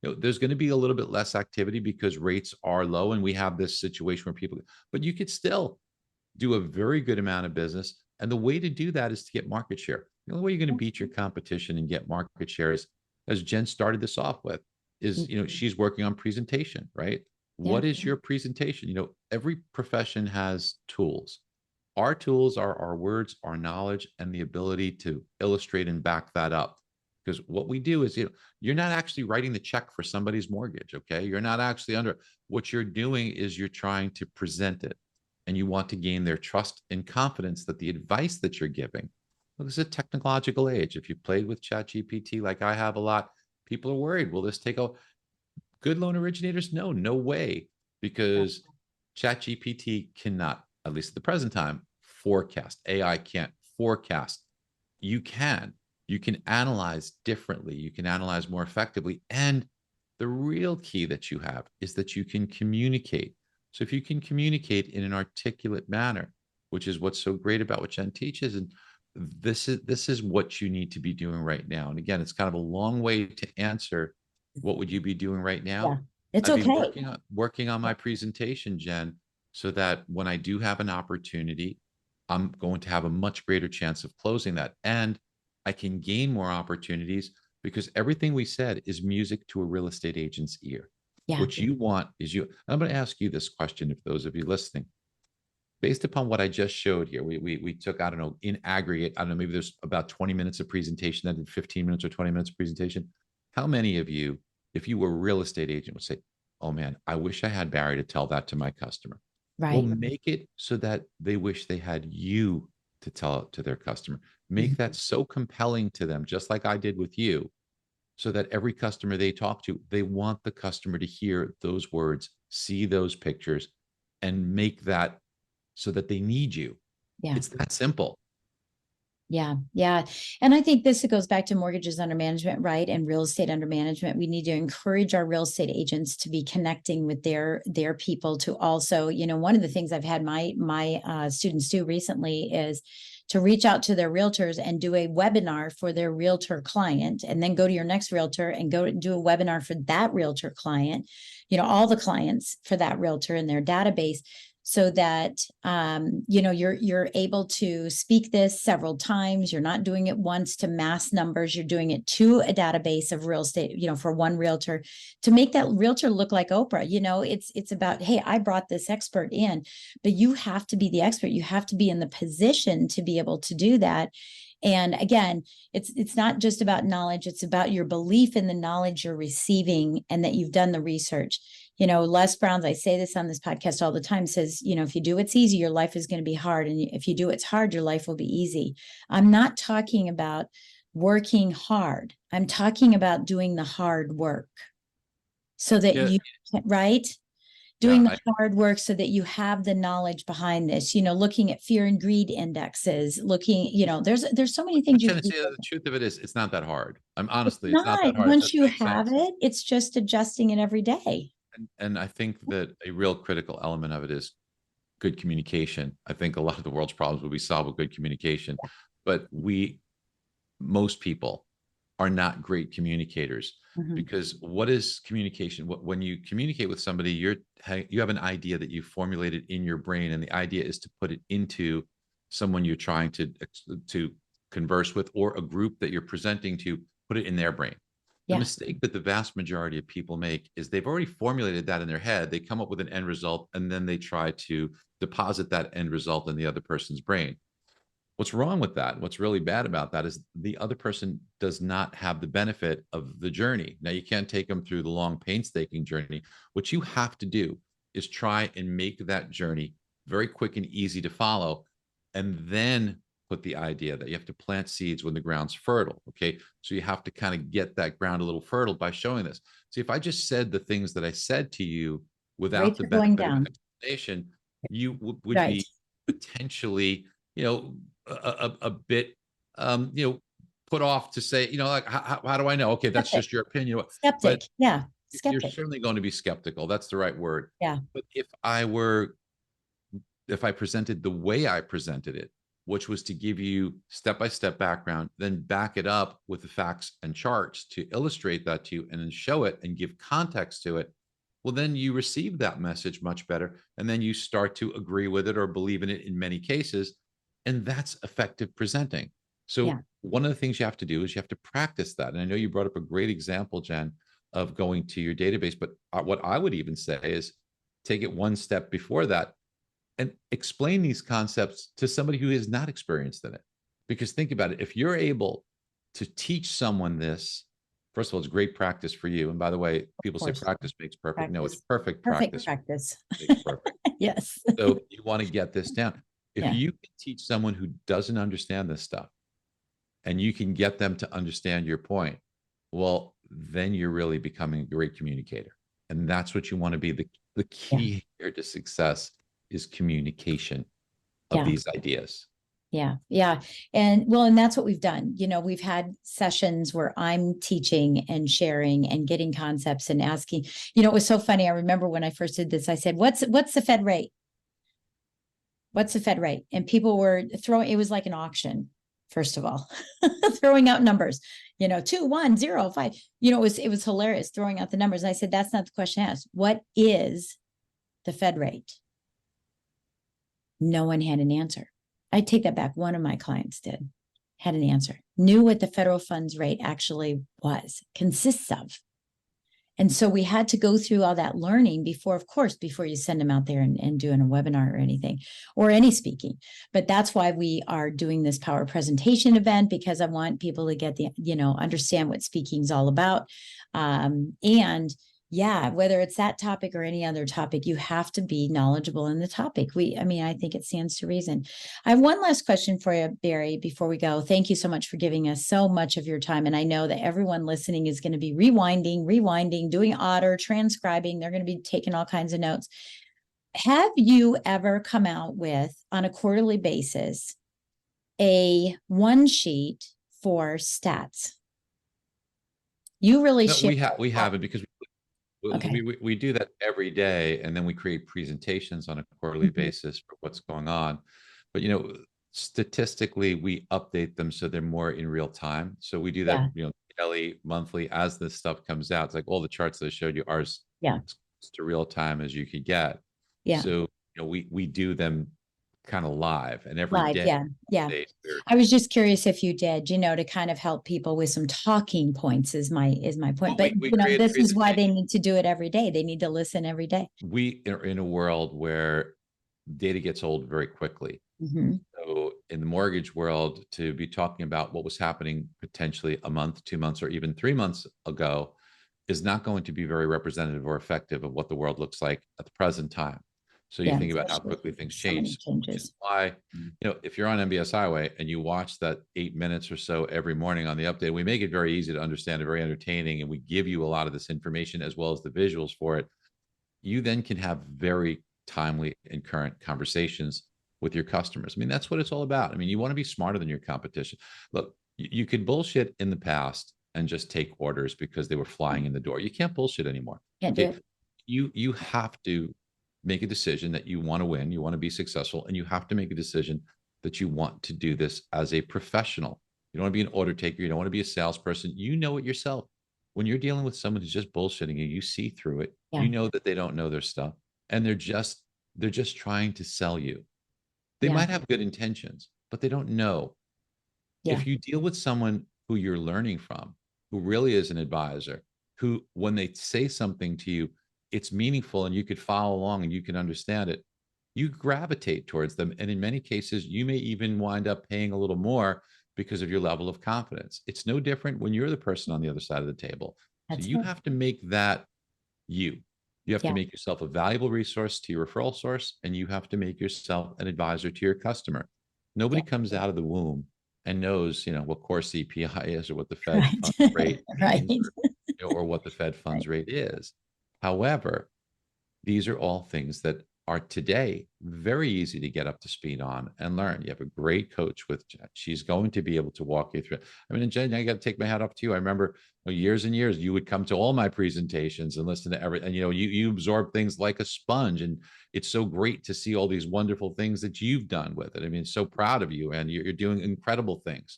There's going to be a little bit less activity because rates are low, and we have this situation where but you could still do a very good amount of business. And the way to do that is to get market share. The only way you're going to beat your competition and get market share is, as Jen started this off with, is, she's working on presentation, right? What is your presentation? Every profession has tools. Our tools are our words, our knowledge, and the ability to illustrate and back that up. Because what we do is, you're not actually writing the check for somebody's mortgage, okay? You're not actually what you're doing is you're trying to present it, and you want to gain their trust and confidence that the advice that you're giving. Well, this is a technological age. If you played with ChatGPT like I have a lot, people are worried. Will this take good loan originators? No way, because ChatGPT cannot, at least at the present time, forecast. AI can't forecast. You can analyze differently. You can analyze more effectively. And the real key that you have is that you can communicate. So if you can communicate in an articulate manner, which is what's so great about what Jen teaches, and this is what you need to be doing right now. And again, it's kind of a long way to answer, what would you be doing right now? Yeah, it's I'd be okay. working on my presentation, Jen, so that when I do have an opportunity, I'm going to have a much greater chance of closing that. And I can gain more opportunities, because everything we said is music to a real estate agent's ear. Yeah. What you want is I'm going to ask you this question, if those of you listening, based upon what I just showed here, we took, I don't know, in aggregate, I don't know, maybe there's about 20 minutes of presentation, then 15 minutes or 20 minutes of presentation. How many of you, if you were a real estate agent, would say, oh man, I wish I had Barry to tell that to my customer? Right. Well, make it so that they wish they had you to tell it to their customer. Make that so compelling to them, just like I did with you, so that every customer they talk to, they want the customer to hear those words, see those pictures, and make that so that they need you. Yeah. It's that simple. Yeah. Yeah. And I think this goes back to mortgages under management, right? And real estate under management. We need to encourage our real estate agents to be connecting with their people to also, one of the things I've had my students do recently is to reach out to their realtors and do a webinar for their realtor client, and then go to your next realtor and go do a webinar for that realtor client, all the clients for that realtor in their database, so that you're able to speak this several times. You're not doing it once to mass numbers. You're doing it to a database of real estate, for one realtor, to make that realtor look like Oprah. It's about, hey, I brought this expert in, but you have to be the expert. You have to be in the position to be able to do that. And again, it's not just about knowledge. It's about your belief in the knowledge you're receiving and that you've done the research. Les Brown's, I say this on this podcast all the time, says, if you do what's easy, your life is going to be hard. And if you do what's hard, your life will be easy. I'm not talking about working hard. I'm talking about doing the hard work so that you, right? Doing the hard work so that you have the knowledge behind this, looking at fear and greed indexes, looking, there's so many things you can do. The truth of it is, it's not that hard. It's not that hard. Once you have it, it's just adjusting it every day. And I think that a real critical element of it is good communication. I think a lot of the world's problems will be solved with good communication, but most people are not great communicators. Because what is communication? When you communicate with somebody, you have an idea that you formulated in your brain, and the idea is to put it into someone you're trying to converse with, or a group that you're presenting to, put it in their brain. The mistake that the vast majority of people make is they've already formulated that in their head. They come up with an end result, and then they try to deposit that end result in the other person's brain. What's wrong with that? What's really bad about that is the other person does not have the benefit of the journey. Now, you can't take them through the long, painstaking journey. What you have to do is try and make that journey very quick and easy to follow, and then put the idea that you have to plant seeds when the ground's fertile. Okay. So you have to kind of get that ground a little fertile by showing this. See, if I just said the things that I said to you without the benefit of explanation, you would be potentially, a bit, put off to say, like, how do I know? Okay, that's just your opinion. Skeptic. Skeptic. You're certainly going to be skeptical. That's the right word. Yeah. But if I presented the way I presented it, which was to give you step-by-step background, then back it up with the facts and charts to illustrate that to you, and then show it and give context to it, well, then you receive that message much better. And then you start to agree with it or believe in it in many cases. And that's effective presenting. So one of the things you have to do is you have to practice that. And I know you brought up a great example, Jen, of going to your database, but what I would even say is take it one step before that and explain these concepts to somebody who is not experienced in it. Because think about it, if you're able to teach someone this, first of all, it's great practice for you. And by the way, people say practice makes perfect. No, it's perfect practice. Perfect. Yes. So you want to get this down. If you can teach someone who doesn't understand this stuff, and you can get them to understand your point, well, then you're really becoming a great communicator. And that's what you want to be. The key here to success is communication of these ideas. Yeah. And that's what we've done. We've had sessions where I'm teaching and sharing and getting concepts and asking, it was so funny. I remember when I first did this, I said, what's the Fed rate? What's the Fed rate? And people were it was like an auction, first of all, throwing out numbers, 2, 1, 0, 5, it was hilarious throwing out the numbers. And I said, that's not the question asked. What is the Fed rate? No one had an answer. I take that back. One of my clients had an answer, knew what the federal funds rate actually consists of. And so we had to go through all that learning before you send them out there and doing a webinar or anything, or any speaking. But that's why we are doing this power presentation event, because I want people to get understand what speaking is all about. Whether it's that topic or any other topic, you have to be knowledgeable in the topic. I think it stands to reason. I have one last question for you, Barry, before we go. Thank you so much for giving us so much of your time. And I know that everyone listening is going to be rewinding, doing otter, transcribing. They're going to be taking all kinds of notes. Have you ever come out with, on a quarterly basis, a one sheet for stats. You really No, share. we have it because Okay. we do that every day, and then we create presentations on a quarterly Mhm. basis for what's going on. But statistically, we update them so they're more in real time. So we do that, Yeah. daily, monthly, as this stuff comes out. It's like all the charts that I showed you are as Yeah. close to real time as you could get. Yeah. So we do them kind of live, and every Live. day Yeah. Yeah. they're I was just curious if you did, to kind of help people with some talking points is my point. But we create this is why they presentation. need to do it every day. They need to listen every day. We are in a world where data gets old very quickly. Mhm. So in the mortgage world, to be talking about what was happening potentially a month, 2 months, or even 3 months ago is not going to be very representative or effective of what the world looks like at the present time. So you Yeah. think about how Especially quickly things so many change, which is changes. why, Mm. if you're on MBS Highway and you watch that 8 minutes or so every morning on the update, we make it very easy to understand and very entertaining, and we give you a lot of this information as well as the visuals for it. You then can have very timely and current conversations with your customers. I mean, that's what it's all about. I mean, you want to be smarter than your competition. Look, you could bullshit in the past and just take orders because they were flying in the door. You can't bullshit anymore. Can't do Okay. it. You have to make a decision that you want to win, you want to be successful, and you have to make a decision that you want to do this as a professional. You don't want to be an order taker, you don't want to be a salesperson. You know it yourself. When you're dealing with someone who's just bullshitting you, you see through it. Yeah. You know that they don't know their stuff, and they're just trying to sell you. They Yeah. might have good intentions, but they don't know. Yeah. If you deal with someone who you're learning from, who really is an advisor, who, when they say something to you, it's meaningful and you could follow along and you can understand it, you gravitate towards them. And in many cases, you may even wind up paying a little more because of your level of confidence. It's no different when you're the person on the other side of the table. So That's you it. have to make that you. You have to Yeah. make yourself a valuable resource to your referral source, and you have to make yourself an advisor to your customer. Nobody Yeah. comes out of the womb and knows, what core CPI is, or what the Fed Right. funds rate Right. means, or what the Fed Right. funds rate is. However, these are all things that are today very easy to get up to speed on and learn. You have a great coach with Jen. She's going to be able to walk you through it. I mean, and Jen, I got to take my hat off to you. I remember years and years, you would come to all my presentations and listen to everything. And you absorb things like a sponge. And it's so great to see all these wonderful things that you've done with it. I mean, so proud of you, and you're doing incredible things.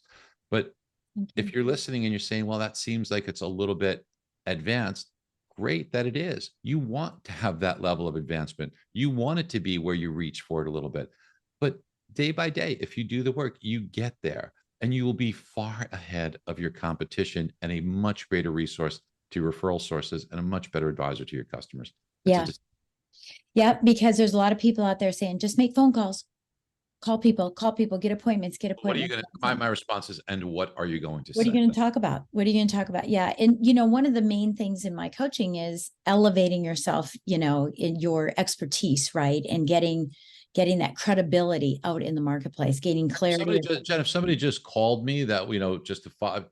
But Thank you. if you're listening and you're saying, well, that seems like it's a little bit advanced, great that it is. You want to have that level of advancement. You want it to be where you reach for it a little bit. But day by day, if you do the work, you get there, and you will be far ahead of your competition and a much greater resource to referral sources and a much better advisor to your customers. It's a Yeah. Yeah. Because there's a lot of people out there saying, just make phone calls, call people, get appointments, what are you going to, That's it. my response is, and what are you going to What are say? you going to talk about? What are you going to talk about? Yeah. And, one of the main things in my coaching is elevating yourself, in your expertise, right? And getting that credibility out in the marketplace, gaining clarity. Jen, if somebody just called me that, just to five,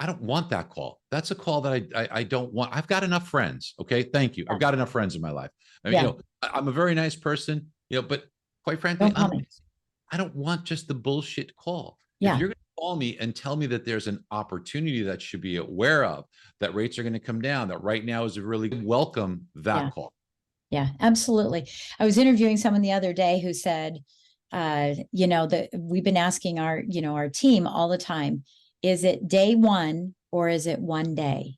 I don't want that call. That's a call that I don't want. I've got enough friends. Okay. Thank you. I've got enough friends in my life. I mean, Yeah. I'm a very nice person, but quite frankly, Don't call me. I don't want just the bullshit call. If Yeah. you're going to call me and tell me that there's an opportunity that should be aware of, that rates are going to come down, that right now is a really good, welcome that Yeah. call. Yeah, absolutely. I was interviewing someone the other day who said, that we've been asking our team all the time, is it day one or is it one day?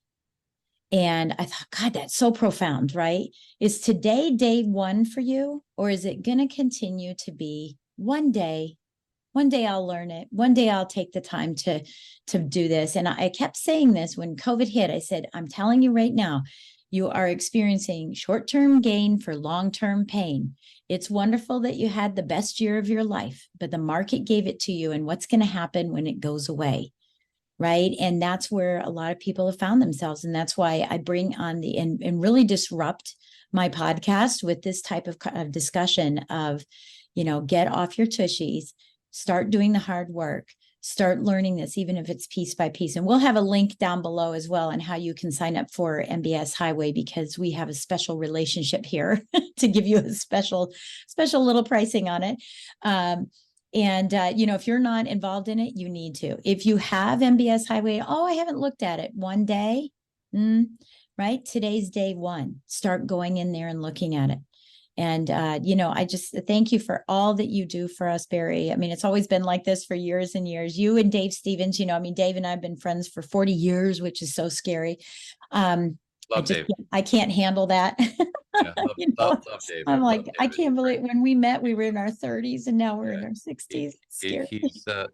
And I thought, God, that's so profound, right? Is today day one for you, or is it going to continue to be one day? One day I'll learn it. One day I'll take the time to do this. And I kept saying this when COVID hit. I said, I'm telling you right now, you are experiencing short-term gain for long-term pain. It's wonderful that you had the best year of your life, but the market gave it to you. And what's going to happen when it goes away? Right. And that's where a lot of people have found themselves. And that's why I bring on and really disrupt my podcast with this type of discussion of, get off your tushies, start doing the hard work, start learning this, even if it's piece by piece. And we'll have a link down below as well on how you can sign up for MBS Highway, because we have a special relationship here to give you a special little pricing on it. And, if you're not involved in it, you need to. If you have MBS Highway, oh, I haven't looked at it one day, right? Today's day one. Start going in there and looking at it. And, I just thank you for all that you do for us, Barry. I mean, it's always been like this for years and years. You and Dave Stevens, Dave and I have been friends for 40 years, which is so scary. Love Dave. I can't handle that. Yeah, love Dave. I'm like, Dave. I can't believe when we met, we were in our 30s and now we're in our 60s.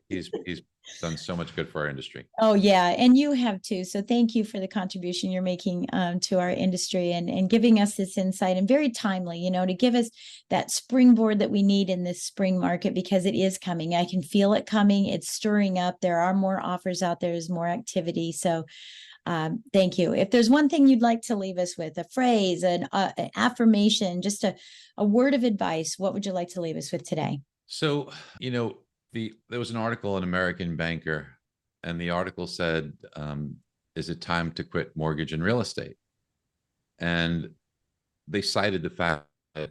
He's done so much good for our industry. Oh yeah. And you have too. So thank you for the contribution you're making to our industry and giving us this insight, and very timely, to give us that springboard that we need in this spring market, because it is coming. I can feel it coming. It's stirring up. There are more offers out there. There's more activity. So thank you. If there's one thing you'd like to leave us with, a phrase, an affirmation, just a word of advice, what would you like to leave us with today? So, there was an article in American Banker, and the article said, is it time to quit mortgage and real estate? And they cited the fact that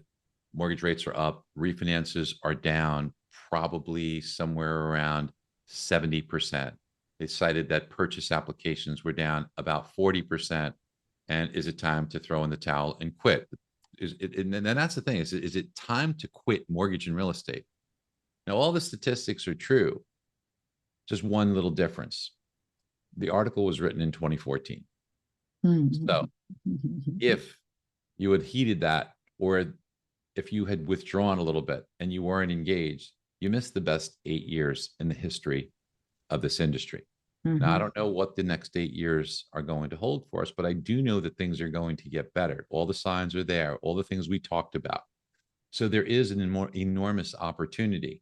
mortgage rates are up, refinances are down, probably somewhere around 70%. They cited that purchase applications were down about 40%. And is it time to throw in the towel and quit? And that's the thing, is it time to quit mortgage and real estate? Now, all the statistics are true. Just one little difference. The article was written in 2014. So if you had heeded that, or if you had withdrawn a little bit and you weren't engaged, you missed the best 8 years in the history of this industry. Now, I don't know what the next 8 years are going to hold for us, but I do know that things are going to get better. All the signs are there, all the things we talked about. So there is an enormous opportunity.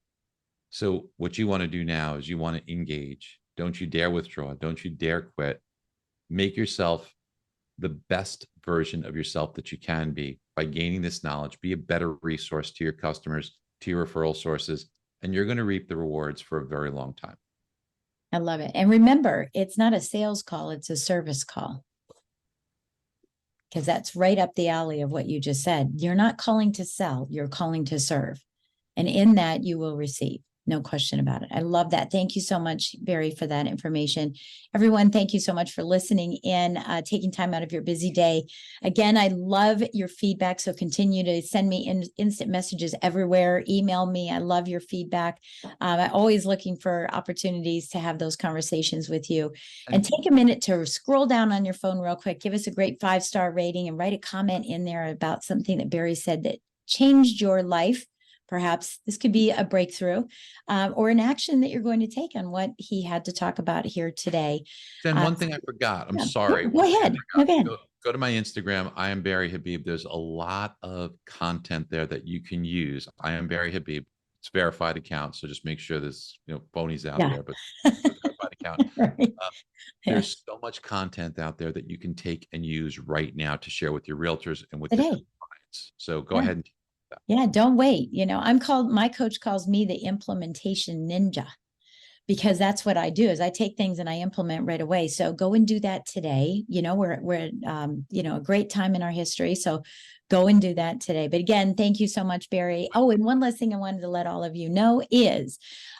So what you want to do now is you want to engage. Don't you dare withdraw. Don't you dare quit. Make yourself the best version of yourself that you can be by gaining this knowledge. Be a better resource to your customers, to your referral sources, and you're going to reap the rewards for a very long time. I love it. And remember, it's not a sales call, it's a service call. Because that's right up the alley of what you just said. You're not calling to sell, you're calling to serve. And in that, you will receive. No question about it. I love that. Thank you so much, Barry, for that information. Everyone, thank you so much for listening in, taking time out of your busy day. Again, I love your feedback, so continue to send me instant messages everywhere. Email me. I love your feedback. I'm always looking for opportunities to have those conversations with you. And take a minute to scroll down on your phone real quick. Give us a great 5-star rating and write a comment in there about something that Barry said that changed your life. Perhaps this could be a breakthrough or an action that you're going to take on what he had to talk about here today. Then one thing I forgot. I'm sorry. Go ahead. Go to my Instagram. I am Barry Habib. There's a lot of content there that you can use. I am Barry Habib. It's a verified account, so just make sure there's phonies out there, but it's a verified account. Right. There's so much content out there that you can take and use right now to share with your realtors and with Today. your clients. So go ahead and yeah, don't wait. My coach calls me the implementation ninja, because that's what I do is I take things and I implement right away. So go and do that today. We're a great time in our history. So go and do that today. But again, thank you so much, Barry. Oh, and one last thing I wanted to let all of you know is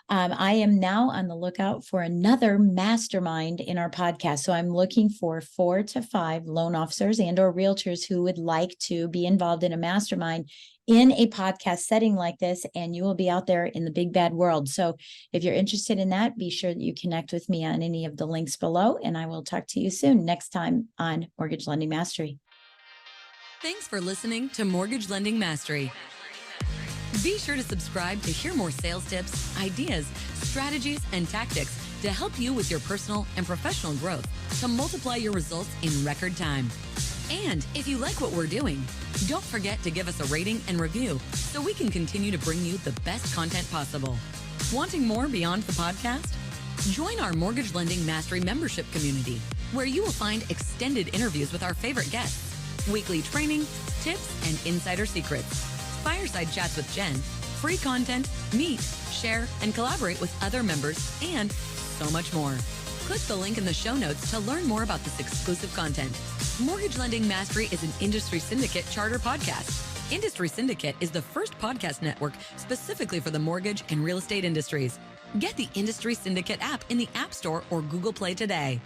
I am now on the lookout for another mastermind in our podcast. So I'm looking for 4 to 5 loan officers and or realtors who would like to be involved in a mastermind in a podcast setting like this, and you will be out there in the big bad world. So if you're interested in that, be sure that you connect with me on any of the links below, and I will talk to you soon next time on Mortgage Lending Mastery. Thanks for listening to Mortgage Lending Mastery. Be sure to subscribe to hear more sales tips, ideas, strategies, and tactics to help you with your personal and professional growth to multiply your results in record time. And if you like what we're doing, don't forget to give us a rating and review so we can continue to bring you the best content possible. Wanting more beyond the podcast? Join our Mortgage Lending Mastery membership community, where you will find extended interviews with our favorite guests, weekly training, tips, and insider secrets, fireside chats with Jen, free content, meet, share, and collaborate with other members, and so much more. Click the link in the show notes to learn more about this exclusive content. Mortgage Lending Mastery is an industry syndicate charter podcast. Industry Syndicate is the first podcast network specifically for the mortgage and real estate industries. Get the Industry Syndicate app in the App Store or Google Play today.